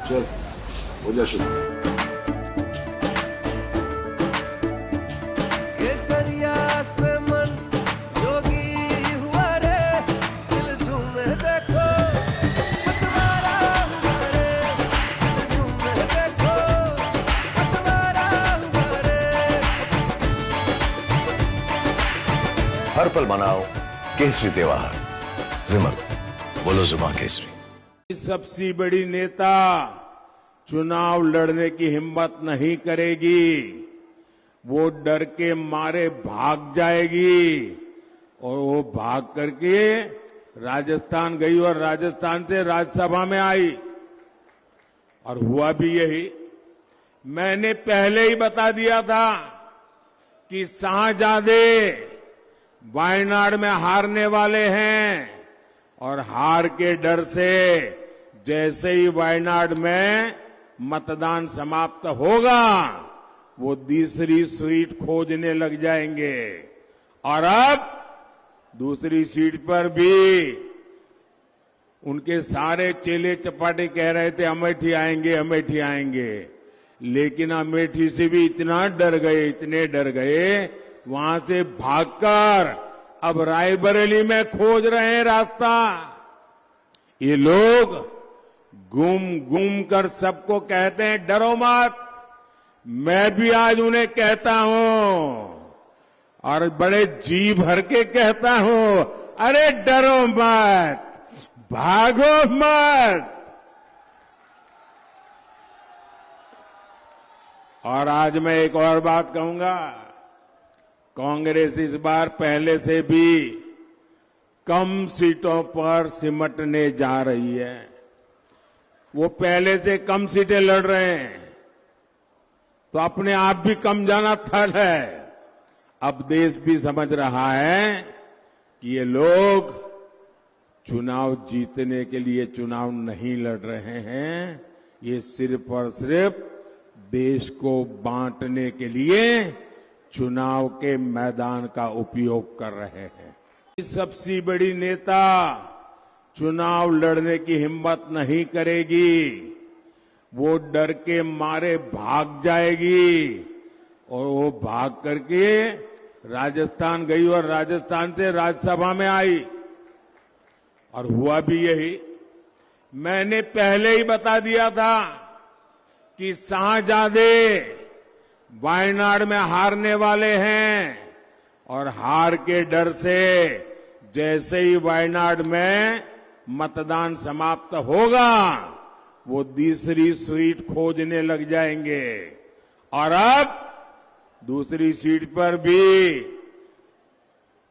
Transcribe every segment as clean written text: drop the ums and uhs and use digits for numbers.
चल हो जा शुरू। केसरिया से मन जोगी हुआ रे, दिल झूमे देखो मतवारा हुआ रे, दिल झूमे देखो मतवारा हुआ रे। हर पल मनाओ केसरी त्योहार। विमल, बोलो जुबान केसरी। सबसे बड़ी नेता चुनाव लड़ने की हिम्मत नहीं करेगी, वो डर के मारे भाग जाएगी और वो भाग करके राजस्थान गई और राजस्थान से राज्यसभा में आई और हुआ भी यही। मैंने पहले ही बता दिया था कि शाहजादे वायनाड में हारने वाले हैं और हार के डर से जैसे ही वायनाड में मतदान समाप्त होगा वो दूसरी सीट खोजने लग जाएंगे और अब दूसरी सीट पर भी उनके सारे चेले चपाटे कह रहे थे अमेठी आएंगे अमेठी आएंगे, लेकिन अमेठी से भी इतना डर गए, इतने डर गए, वहां से भागकर अब रायबरेली में खोज रहे हैं रास्ता। ये लोग घूम घूम कर सबको कहते हैं डरो मत, मैं भी आज उन्हें कहता हूं और बड़े जी भर के कहता हूं, अरे डरो मत, भागो मत। और आज मैं एक और बात कहूंगा, कांग्रेस इस बार पहले से भी कम सीटों पर सिमटने जा रही है। वो पहले से कम सीटें लड़ रहे हैं तो अपने आप भी कम जाना थल है। अब देश भी समझ रहा है कि ये लोग चुनाव जीतने के लिए चुनाव नहीं लड़ रहे हैं, ये सिर्फ और सिर्फ देश को बांटने के लिए चुनाव के मैदान का उपयोग कर रहे हैं। सबसे बड़ी नेता चुनाव लड़ने की हिम्मत नहीं करेगी, वो डर के मारे भाग जाएगी और वो भाग करके राजस्थान गई और राजस्थान से राज्यसभा में आई और हुआ भी यही। मैंने पहले ही बता दिया था कि शाहजादे वायनाड में हारने वाले हैं और हार के डर से जैसे ही वायनाड में मतदान समाप्त होगा वो दूसरी सीट खोजने लग जाएंगे और अब दूसरी सीट पर भी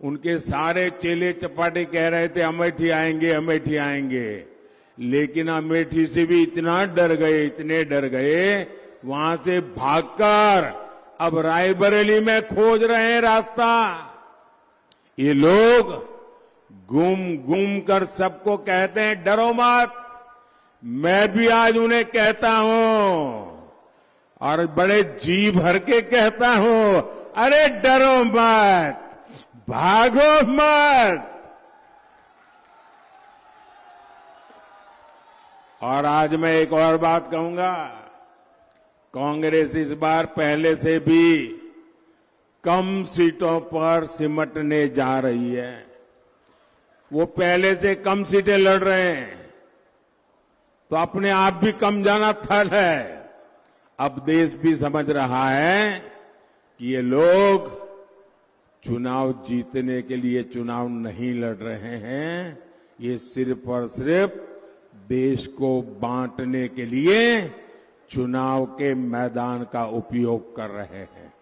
उनके सारे चेले चपाटे कह रहे थे अमेठी आएंगे अमेठी आएंगे, लेकिन अमेठी से भी इतना डर गए, इतने डर गए, वहां से भागकर अब रायबरेली में खोज रहे हैं रास्ता। ये लोग घूम घूम कर सबको कहते हैं डरो मत, मैं भी आज उन्हें कहता हूं और बड़े जी भर के कहता हूं, अरे डरो मत, भागो मत। और आज मैं एक और बात कहूंगा, कांग्रेस इस बार पहले से भी कम सीटों पर सिमटने जा रही है। वो पहले से कम सीटें लड़ रहे हैं तो अपने आप भी कम जाना थल है। अब देश भी समझ रहा है कि ये लोग चुनाव जीतने के लिए चुनाव नहीं लड़ रहे हैं, ये सिर्फ और सिर्फ देश को बांटने के लिए चुनाव के मैदान का उपयोग कर रहे हैं।